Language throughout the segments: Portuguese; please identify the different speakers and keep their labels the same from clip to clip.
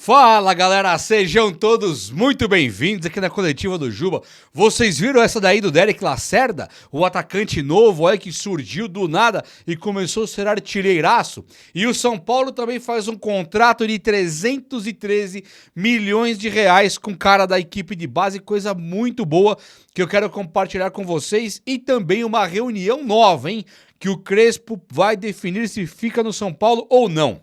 Speaker 1: Fala galera, sejam todos muito bem-vindos aqui na coletiva do Juba. Vocês viram essa daí do Derek Lacerda? O atacante novo aí que surgiu do nada e começou a ser artilheiraço. E o São Paulo também faz um contrato de 313 milhões de reais com o cara da equipe de base, coisa muito boa que eu quero compartilhar com vocês. E também uma reunião nova, hein? Que o Crespo vai definir se fica no São Paulo ou não.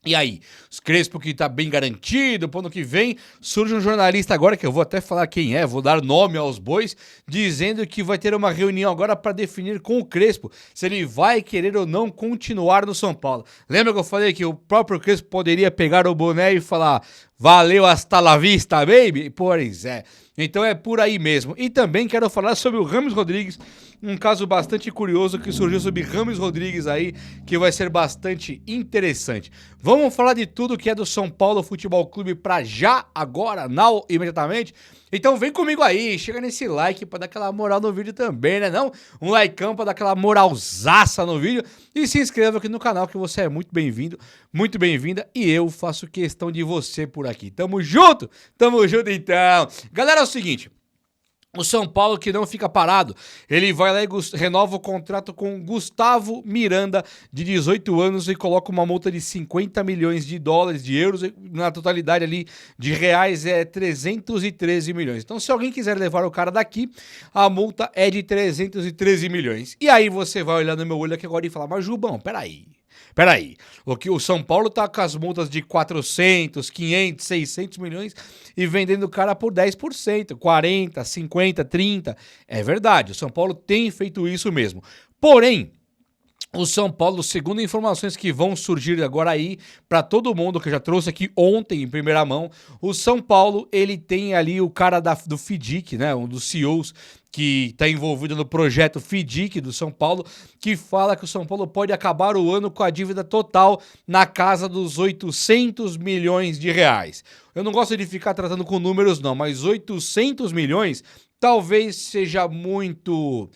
Speaker 1: E aí, os Crespo que tá bem garantido, pro ano que vem, surge um jornalista agora, que eu vou até falar quem é, vou dar nome aos bois, dizendo que vai ter uma reunião agora para definir com o Crespo se ele vai querer ou não continuar no São Paulo. Lembra que eu falei que o próprio Crespo poderia pegar o boné e falar valeu, hasta la vista, baby? Pois é. Então é por aí mesmo. E também quero falar sobre o Rames Rodrigues, um caso bastante curioso que surgiu sobre Rames Rodrigues aí, que vai ser bastante interessante. Vamos falar de tudo que é do São Paulo Futebol Clube pra já, agora, now, imediatamente. Então vem comigo aí, chega nesse like pra dar aquela moral no vídeo também, né não? Um likeão pra dar aquela moralzaça no vídeo e se inscreva aqui no canal que você é muito bem-vindo, muito bem-vinda e eu faço questão de você por aqui. Tamo junto então. Galera, é o seguinte... O São Paulo que não fica parado, ele vai lá e renova o contrato com Gustavo Miranda, de 18 anos, e coloca uma multa de 50 milhões de dólares, de euros, na totalidade ali de reais é 313 milhões. Então se alguém quiser levar o cara daqui, a multa é de 313 milhões. E aí você vai olhar no meu olho aqui agora e falar, mas Jubão, peraí, o São Paulo tá com as multas de 400, 500, 600 milhões e vendendo o cara por 10%, 40, 50, 30. É verdade, o São Paulo tem feito isso mesmo. Porém, o São Paulo, segundo informações que vão surgir agora aí para todo mundo, que eu já trouxe aqui ontem em primeira mão, o São Paulo, ele tem ali o cara do FIDIC, né, um dos CEOs que está envolvido no projeto FIDIC do São Paulo, que fala que o São Paulo pode acabar o ano com a dívida total na casa dos 800 milhões de reais. Eu não gosto de ficar tratando com números não, mas 800 milhões talvez seja muito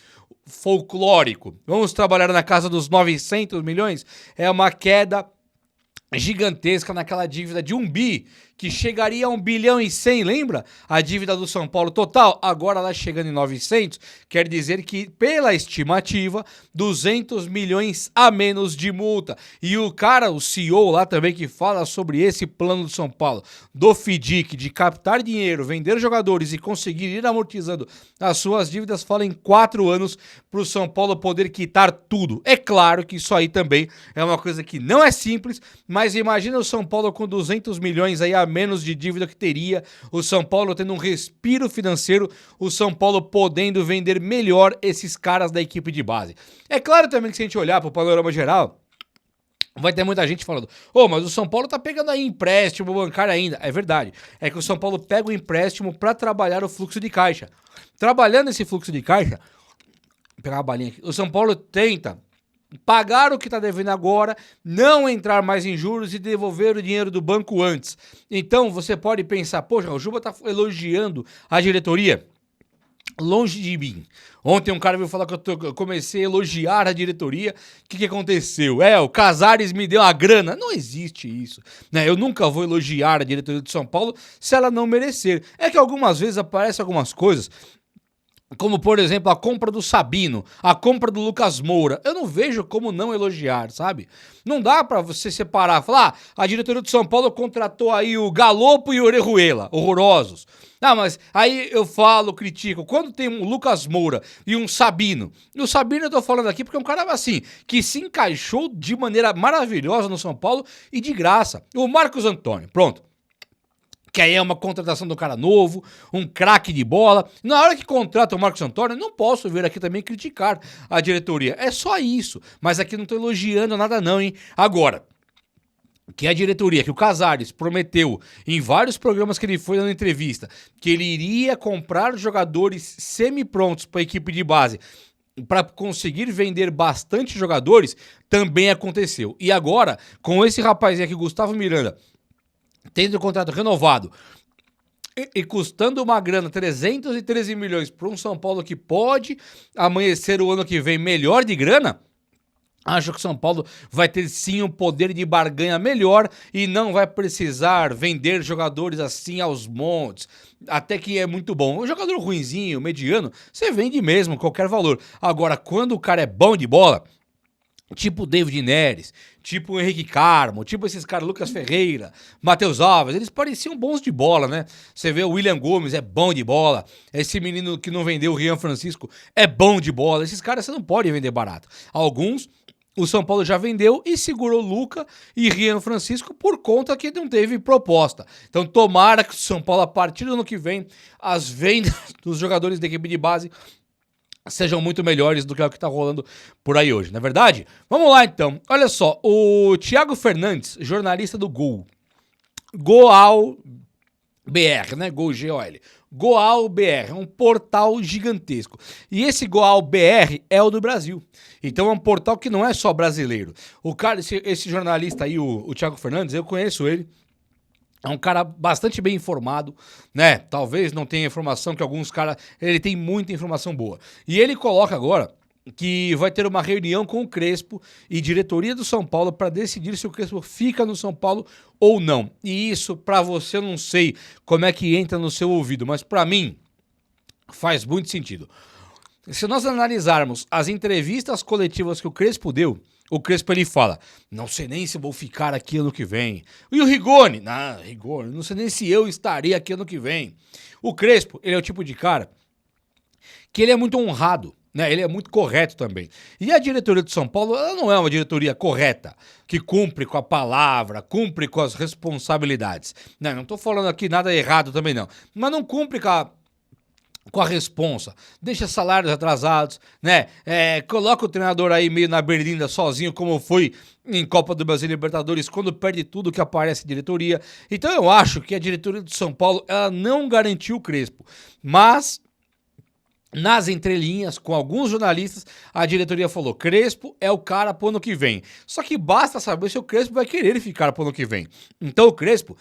Speaker 1: folclórico. Vamos trabalhar na casa dos 900 milhões? É uma queda gigantesca naquela dívida de 1 bi, que chegaria a 1 bilhão e 100, lembra? A dívida do São Paulo total, agora ela chegando em 900, quer dizer que, pela estimativa, 200 milhões a menos de multa. E o cara, o CEO lá também, que fala sobre esse plano do São Paulo, do FIDIC, de captar dinheiro, vender jogadores e conseguir ir amortizando as suas dívidas, fala em 4 anos para o São Paulo poder quitar tudo. É claro que isso aí também é uma coisa que não é simples, mas imagina o São Paulo com 200 milhões aí a menos de dívida que teria, o São Paulo tendo um respiro financeiro, o São Paulo podendo vender melhor esses caras da equipe de base. É claro também que se a gente olhar para o panorama geral, vai ter muita gente falando, mas o São Paulo tá pegando aí empréstimo bancário ainda. É verdade, é que o São Paulo pega o empréstimo para trabalhar o fluxo de caixa. Trabalhando esse fluxo de caixa, vou pegar uma balinha aqui, o São Paulo tenta pagar o que está devendo agora, não entrar mais em juros e devolver o dinheiro do banco antes. Então você pode pensar, poxa, o Juba está elogiando a diretoria. Longe de mim. Ontem um cara veio falar que eu comecei a elogiar a diretoria. O que aconteceu? O Casares me deu a grana. Não existe isso, né? Eu nunca vou elogiar a diretoria de São Paulo se ela não merecer. É que algumas vezes aparecem algumas coisas, como, por exemplo, a compra do Sabino, a compra do Lucas Moura. Eu não vejo como não elogiar, sabe? Não dá pra você separar, falar, a diretoria do São Paulo contratou aí o Galopo e o Orejuela, horrorosos. Mas aí eu falo, critico, quando tem um Lucas Moura e um Sabino, e o Sabino eu tô falando aqui porque é um cara assim, que se encaixou de maneira maravilhosa no São Paulo e de graça. O Marcos Antônio, pronto. Que aí é uma contratação do cara novo, um craque de bola. Na hora que contrata o Marcos Antônio, não posso vir aqui também criticar a diretoria. É só isso. Mas aqui não tô elogiando nada não, hein? Agora, que a diretoria, que o Casares prometeu em vários programas que ele foi dando entrevista, que ele iria comprar jogadores semi-prontos para a equipe de base, para conseguir vender bastante jogadores, também aconteceu. E agora, com esse rapazinho aqui, Gustavo Miranda, tendo o contrato renovado e custando uma grana, 313 milhões para um São Paulo que pode amanhecer o ano que vem melhor de grana, Acho que o São Paulo vai ter sim um poder de barganha melhor e não vai precisar vender jogadores assim aos montes, até que é muito bom. Um jogador ruinzinho, mediano, você vende mesmo, qualquer valor. Agora, quando o cara é bom de bola, tipo o David Neres, tipo o Henrique Carmo, tipo esses caras, Lucas Ferreira, Matheus Alves, eles pareciam bons de bola, né? Você vê o William Gomes, é bom de bola. Esse menino que não vendeu, o Rian Francisco, é bom de bola. Esses caras você não pode vender barato. Alguns o São Paulo já vendeu e segurou Luca e Rian Francisco por conta que não teve proposta. Então tomara que o São Paulo, a partir do ano que vem, as vendas dos jogadores da equipe de base sejam muito melhores do que o que tá rolando por aí hoje, não é verdade? Vamos lá então. Olha só, o Thiago Fernandes, jornalista do Gol. Goal BR, né? Gol G-O-L. Goal BR, é um portal gigantesco. E esse Goal BR é o do Brasil. Então é um portal que não é só brasileiro. O cara, esse jornalista aí, o Thiago Fernandes, eu conheço ele. É um cara bastante bem informado, né? Talvez não tenha informação que alguns caras... Ele tem muita informação boa. E ele coloca agora que vai ter uma reunião com o Crespo e diretoria do São Paulo para decidir se o Crespo fica no São Paulo ou não. E isso, para você, eu não sei como é que entra no seu ouvido, mas para mim faz muito sentido. Se nós analisarmos as entrevistas coletivas que o Crespo deu, o Crespo ele fala, não sei nem se vou ficar aqui ano que vem. E o Rigoni? Rigoni, não sei nem se eu estaria aqui ano que vem. O Crespo, ele é o tipo de cara que ele é muito honrado, né? Ele é muito correto também. E a diretoria do São Paulo, ela não é uma diretoria correta, que cumpre com a palavra, cumpre com as responsabilidades. Não tô falando aqui nada errado também não, mas não cumpre com a responsa, deixa salários atrasados, né? Coloca o treinador aí meio na berlinda sozinho, como foi em Copa do Brasil e Libertadores, quando perde tudo que aparece diretoria. Então eu acho que a diretoria do São Paulo, ela não garantiu o Crespo, mas nas entrelinhas, com alguns jornalistas, a diretoria falou, Crespo é o cara pro ano que vem. Só que basta saber se o Crespo vai querer ficar pro ano que vem. Então o Crespo,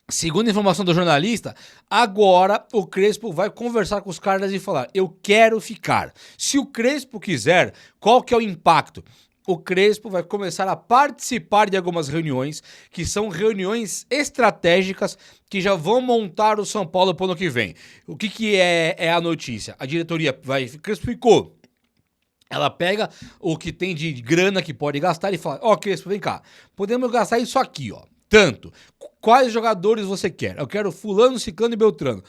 Speaker 1: segundo a informação do jornalista, agora o Crespo vai conversar com os caras e falar, eu quero ficar. Se o Crespo quiser, qual que é o impacto? O Crespo vai começar a participar de algumas reuniões, que são reuniões estratégicas que já vão montar o São Paulo para o ano que vem. O que é a notícia? A diretoria vai... Crespo ficou. Ela pega o que tem de grana que pode gastar e fala, ó, Crespo, vem cá, podemos gastar isso aqui, ó. Tanto. Quais jogadores você quer? Eu quero fulano, ciclano e beltrano.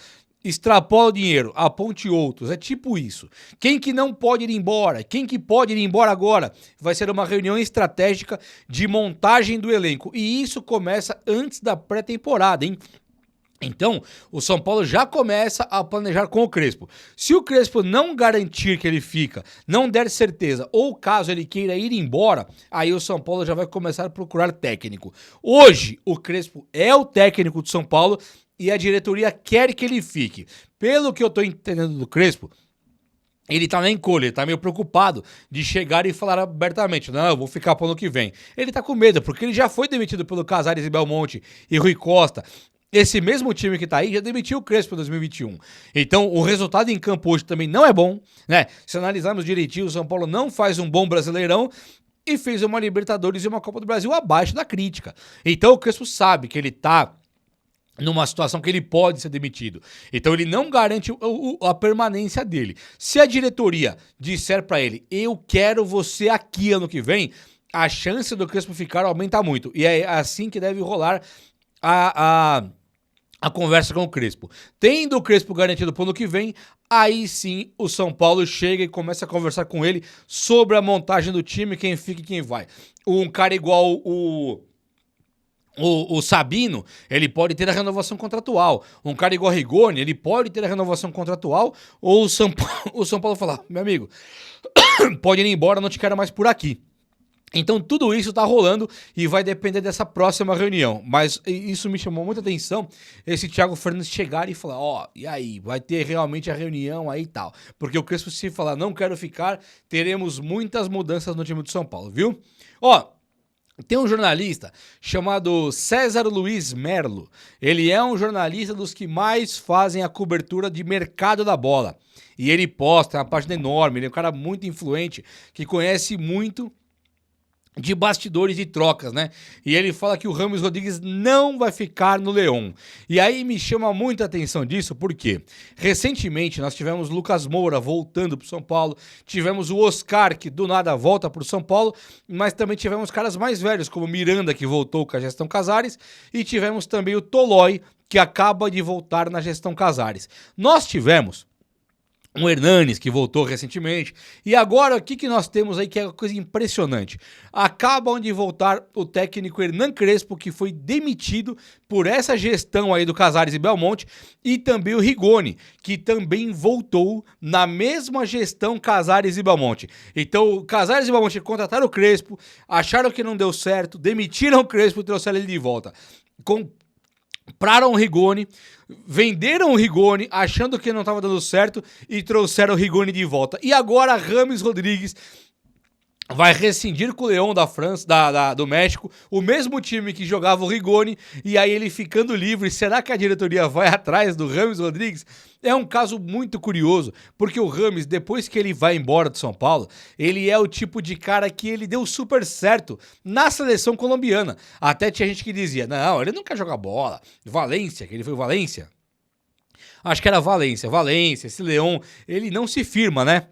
Speaker 1: Extrapola o dinheiro, aponte outros. É tipo isso. Quem que não pode ir embora? Quem que pode ir embora agora? Vai ser uma reunião estratégica de montagem do elenco. E isso começa antes da pré-temporada, hein? Então, o São Paulo já começa a planejar com o Crespo. Se o Crespo não garantir que ele fica, não der certeza, ou caso ele queira ir embora, aí o São Paulo já vai começar a procurar técnico. Hoje, o Crespo é o técnico do São Paulo e a diretoria quer que ele fique. Pelo que eu tô entendendo do Crespo, ele tá na encolha, ele tá meio preocupado de chegar e falar abertamente, não, eu vou ficar pro ano que vem. Ele tá com medo, porque ele já foi demitido pelo Casares e Belmonte e Rui Costa. Esse mesmo time que tá aí já demitiu o Crespo em 2021. Então, o resultado em campo hoje também não é bom, né? Se analisarmos direitinho, o São Paulo não faz um bom Brasileirão e fez uma Libertadores e uma Copa do Brasil abaixo da crítica. Então, o Crespo sabe que ele tá numa situação que ele pode ser demitido. Então, ele não garante a permanência dele. Se a diretoria disser pra ele, eu quero você aqui ano que vem, a chance do Crespo ficar aumenta muito. E é assim que deve rolar a conversa com o Crespo. Tendo o Crespo garantido pro ano que vem, aí sim o São Paulo chega e começa a conversar com ele sobre a montagem do time, quem fica e quem vai. Um cara igual o Sabino, ele pode ter a renovação contratual. Um cara igual o Rigoni, ele pode ter a renovação contratual, ou o São Paulo falar, meu amigo, pode ir embora, não te quero mais por aqui. Então tudo isso tá rolando e vai depender dessa próxima reunião. Mas isso me chamou muita atenção, esse Thiago Fernandes chegar e falar, ó, e aí, vai ter realmente a reunião aí e tal. Porque o Crespo se falar, não quero ficar, teremos muitas mudanças no time do São Paulo, viu? Ó, tem um jornalista chamado César Luiz Merlo. Ele é um jornalista dos que mais fazem a cobertura de mercado da bola. E ele posta, é uma página enorme, ele é um cara muito influente, que conhece muito de bastidores e trocas, né? E ele fala que o Rames Rodrigues não vai ficar no Leão. E aí me chama muita atenção disso, porque recentemente nós tivemos Lucas Moura voltando para o São Paulo, tivemos o Oscar, que do nada volta para o São Paulo, mas também tivemos caras mais velhos, como Miranda, que voltou com a gestão Casares, e tivemos também o Tolói, que acaba de voltar na gestão Casares. Nós tivemos um Hernanes, que voltou recentemente. E agora, o que nós temos aí que é uma coisa impressionante? Acabam de voltar o técnico Hernan Crespo, que foi demitido por essa gestão aí do Casares e Belmonte, e também o Rigoni, que também voltou na mesma gestão Casares e Belmonte. Então, o Casares e Belmonte contrataram o Crespo, acharam que não deu certo, demitiram o Crespo e trouxeram ele de volta. Compraram o Rigoni, venderam o Rigoni achando que não estava dando certo e trouxeram o Rigoni de volta. E agora Rames Rodrigues vai rescindir com o Leão da França, do México, o mesmo time que jogava o Rigoni, e aí ele ficando livre. Será que a diretoria vai atrás do Rames Rodrigues? É um caso muito curioso, porque o Rames, depois que ele vai embora do São Paulo, ele é o tipo de cara que ele deu super certo na seleção colombiana. Até tinha gente que dizia, não, ele não quer jogar bola. Valência, que ele foi Valência. Acho que era Valência, esse Leão, ele não se firma, né?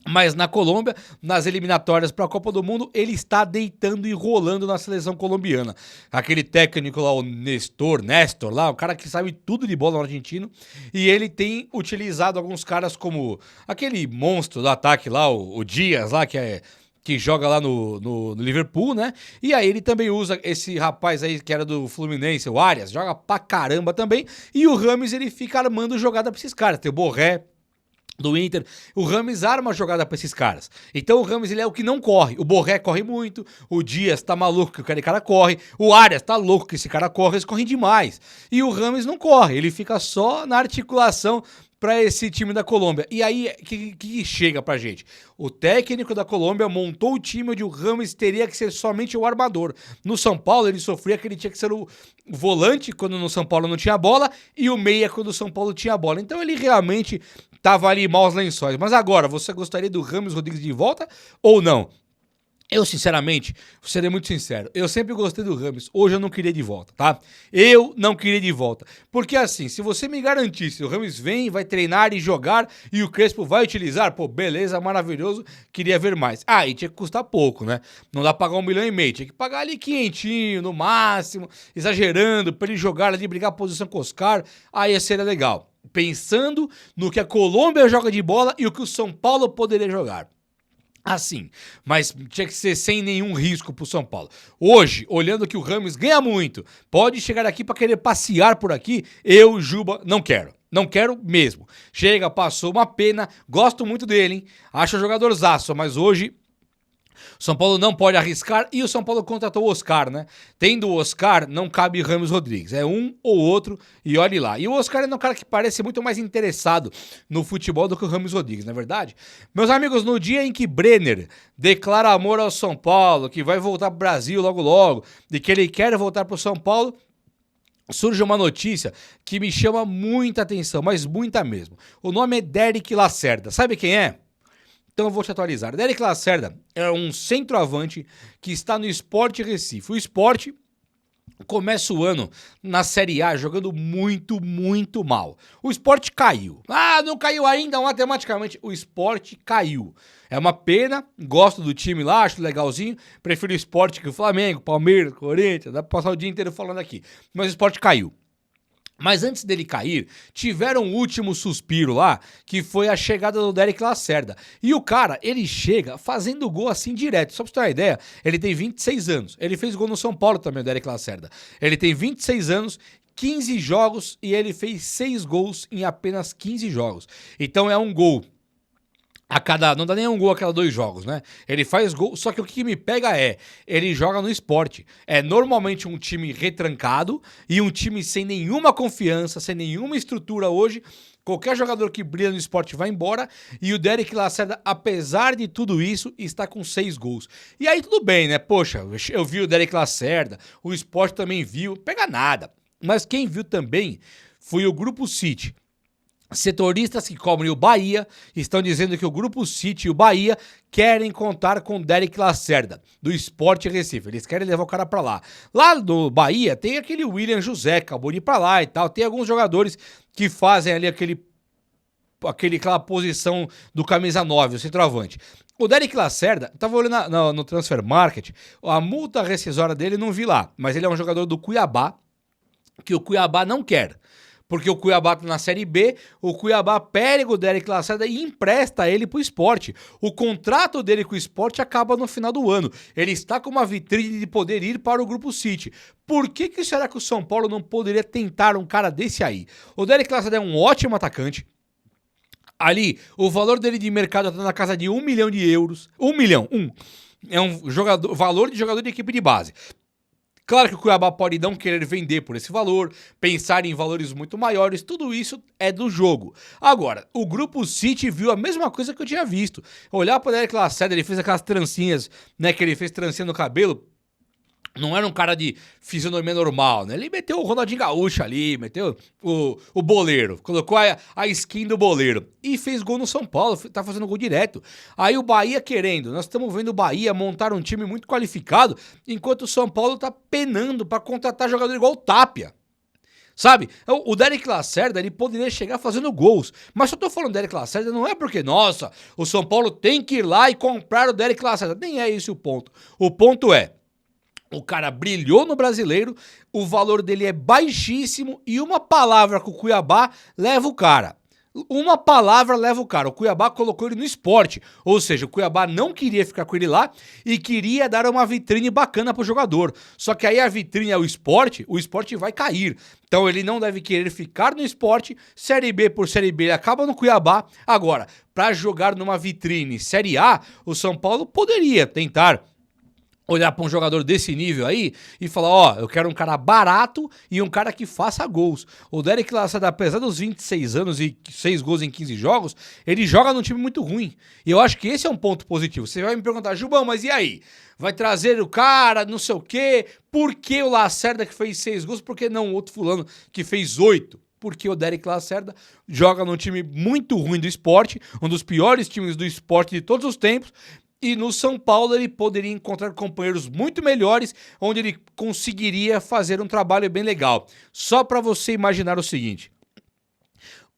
Speaker 1: Mas na Colômbia, nas eliminatórias para a Copa do Mundo, ele está deitando e rolando na seleção colombiana. Aquele técnico lá, o Nestor lá, o cara que sabe tudo de bola no argentino, e ele tem utilizado alguns caras como aquele monstro do ataque lá, o Dias lá, que joga lá no Liverpool, né? E aí ele também usa esse rapaz aí que era do Fluminense, o Arias, joga pra caramba também, e o Rames ele fica armando jogada pra esses caras. Tem o Borré do Inter, o Rames arma a jogada pra esses caras. Então o Rames ele é o que não corre. O Borré corre muito, o Dias tá maluco que aquele cara corre, o Arias tá louco que esse cara corre, eles correm demais. E o Rames não corre, ele fica só na articulação para esse time da Colômbia. E aí, que chega pra gente? O técnico da Colômbia montou o time onde o Rames teria que ser somente o armador. No São Paulo, ele sofria que ele tinha que ser o volante quando no São Paulo não tinha bola e o meia quando o São Paulo tinha bola. Então ele realmente tava ali maus lençóis. Mas agora, você gostaria do Rames Rodrigues de volta ou não? Eu, sinceramente, serei muito sincero, eu sempre gostei do Rames, hoje eu não queria de volta, tá? Eu não queria de volta, porque assim, se você me garantisse, o Rames vem, vai treinar e jogar e o Crespo vai utilizar, pô, beleza, maravilhoso, queria ver mais. Ah, e tinha que custar pouco, né? Não dá pra pagar 1,5 milhão, tinha que pagar ali 500 no máximo, exagerando, pra ele jogar ali, brigar a posição com o Oscar, aí seria legal. Pensando no que a Colômbia joga de bola e o que o São Paulo poderia jogar. Assim, mas tinha que ser sem nenhum risco pro São Paulo. Hoje, olhando que o Rames ganha muito, pode chegar aqui pra querer passear por aqui, eu, Juba, não quero. Não quero mesmo. Chega, passou uma pena, gosto muito dele, hein? Acho jogadorzaço, mas hoje o São Paulo não pode arriscar e o São Paulo contratou o Oscar, né? Tendo o Oscar, não cabe Rames Rodrigues. É um ou outro e olhe lá. E o Oscar é um cara que parece muito mais interessado no futebol do que o Rames Rodrigues, não é verdade? Meus amigos, no dia em que Brenner declara amor ao São Paulo, que vai voltar pro Brasil logo logo, e que ele quer voltar pro São Paulo, surge uma notícia que me chama muita atenção, mas muita mesmo. O nome é Derek Lacerda. Sabe quem é? Então eu vou te atualizar. Derek Lacerda é um centroavante que está no Sport Recife. O Sport começa o ano na Série A jogando muito, muito mal. O Sport caiu. Ah, não caiu ainda matematicamente. O Sport caiu. É uma pena, gosto do time lá, acho legalzinho. Prefiro o Sport que o Flamengo, Palmeiras, Corinthians. Dá pra passar o dia inteiro falando aqui. Mas o Sport caiu. Mas antes dele cair, tiveram um último suspiro lá, que foi a chegada do Derek Lacerda. E o cara, ele chega fazendo gol assim direto. Só pra você ter uma ideia, ele tem 26 anos. Ele fez gol no São Paulo também, o Derek Lacerda. Ele tem 26 anos, 15 jogos e ele fez 6 gols em apenas 15 jogos. Então é um gol não dá nem um gol a cada 2 jogos, né? Ele faz gol, só que o que me pega ele joga no Sport. É normalmente um time retrancado e um time sem nenhuma confiança, sem nenhuma estrutura hoje. Qualquer jogador que brilha no Sport vai embora e o Derek Lacerda, apesar de tudo isso, está com 6 gols. E aí tudo bem, né? Poxa, eu vi o Derek Lacerda, o Sport também viu, pega nada. Mas quem viu também foi o Grupo City. Setoristas que cobrem o Bahia estão dizendo que o Grupo City e o Bahia querem contar com o Derek Lacerda, do Sport Recife. Eles querem levar o cara pra lá. Lá no Bahia tem aquele William José, acabou de ir pra lá e tal. Tem alguns jogadores que fazem ali aquela posição do camisa 9, o centroavante. O Derek Lacerda, tava olhando no Transfer Market, a multa rescisória dele não vi lá, mas ele é um jogador do Cuiabá, que o Cuiabá não quer. Porque o Cuiabá tá na Série B, o Cuiabá pega o Derek Lacerda e empresta ele pro Sport. O contrato dele com o Sport acaba no final do ano. Ele está com uma vitrine de poder ir para o Grupo City. Por que será que o São Paulo não poderia tentar um cara desse aí? O Derek Lacerda é um ótimo atacante. Ali, o valor dele de mercado está na casa de 1 milhão de euros. 1 milhão, É um valor de jogador de equipe de base. Claro que o Cuiabá pode não querer vender por esse valor, pensar em valores muito maiores, tudo isso é do jogo. Agora, o Grupo City viu a mesma coisa que eu tinha visto. Olhar para o Derek Lacerda, ele fez aquelas trancinhas, né, que ele fez trancinha no cabelo. Não era um cara de fisionomia normal, né? Ele meteu o Ronaldinho Gaúcho ali, meteu o boleiro, colocou a skin do boleiro e fez gol no São Paulo, tá fazendo gol direto. Aí o Bahia querendo, nós estamos vendo o Bahia montar um time muito qualificado, enquanto o São Paulo tá penando pra contratar jogador igual o Tapia. Sabe? O Derek Lacerda, ele poderia chegar fazendo gols. Mas se eu tô falando Derek Lacerda, não é porque, nossa, o São Paulo tem que ir lá e comprar o Derek Lacerda. Nem é esse o ponto. O ponto é, o cara brilhou no Brasileiro, o valor dele é baixíssimo e uma palavra com o Cuiabá leva o cara. Uma palavra leva o cara. O Cuiabá colocou ele no Sport, ou seja, o Cuiabá não queria ficar com ele lá e queria dar uma vitrine bacana pro jogador. Só que aí a vitrine é o Sport vai cair. Então ele não deve querer ficar no Sport, Série B por Série B ele acaba no Cuiabá. Agora, para jogar numa vitrine Série A, o São Paulo poderia tentar olhar para um jogador desse nível aí e falar, ó, eu quero um cara barato e um cara que faça gols. O Derek Lacerda, apesar dos 26 anos e 6 gols em 15 jogos, ele joga num time muito ruim. E eu acho que esse é um ponto positivo. Você vai me perguntar, Jubão, mas e aí? Vai trazer o cara, não sei o quê? Por que o Lacerda que fez 6 gols? Por que não o outro fulano que fez 8? Porque o Derek Lacerda joga num time muito ruim do Sport, um dos piores times do Sport de todos os tempos. E no São Paulo ele poderia encontrar companheiros muito melhores, onde ele conseguiria fazer um trabalho bem legal. Só para você imaginar o seguinte,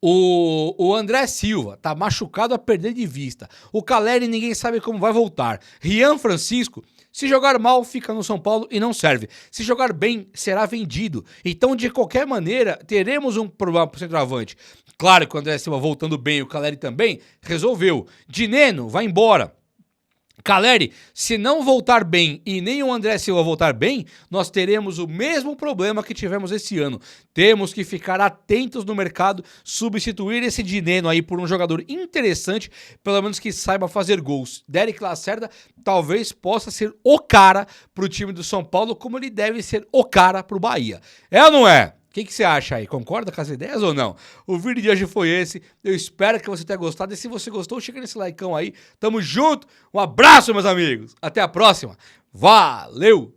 Speaker 1: o André Silva tá machucado a perder de vista. O Caleri ninguém sabe como vai voltar. Rian Francisco, se jogar mal, fica no São Paulo e não serve. Se jogar bem, será vendido. Então, de qualquer maneira, teremos um problema pro centroavante. Claro que o André Silva voltando bem, o Caleri também, resolveu. Dineno, vai embora. Caleri, se não voltar bem e nem o André Silva voltar bem, nós teremos o mesmo problema que tivemos esse ano. Temos que ficar atentos no mercado, substituir esse Dineno aí por um jogador interessante, pelo menos que saiba fazer gols. Derek Lacerda talvez possa ser o cara pro time do São Paulo, como ele deve ser o cara pro Bahia. É ou não é? O que você acha aí? Concorda com as ideias ou não? O vídeo de hoje foi esse. Eu espero que você tenha gostado. E se você gostou, chega nesse likeão aí. Tamo junto. Um abraço, meus amigos. Até a próxima. Valeu!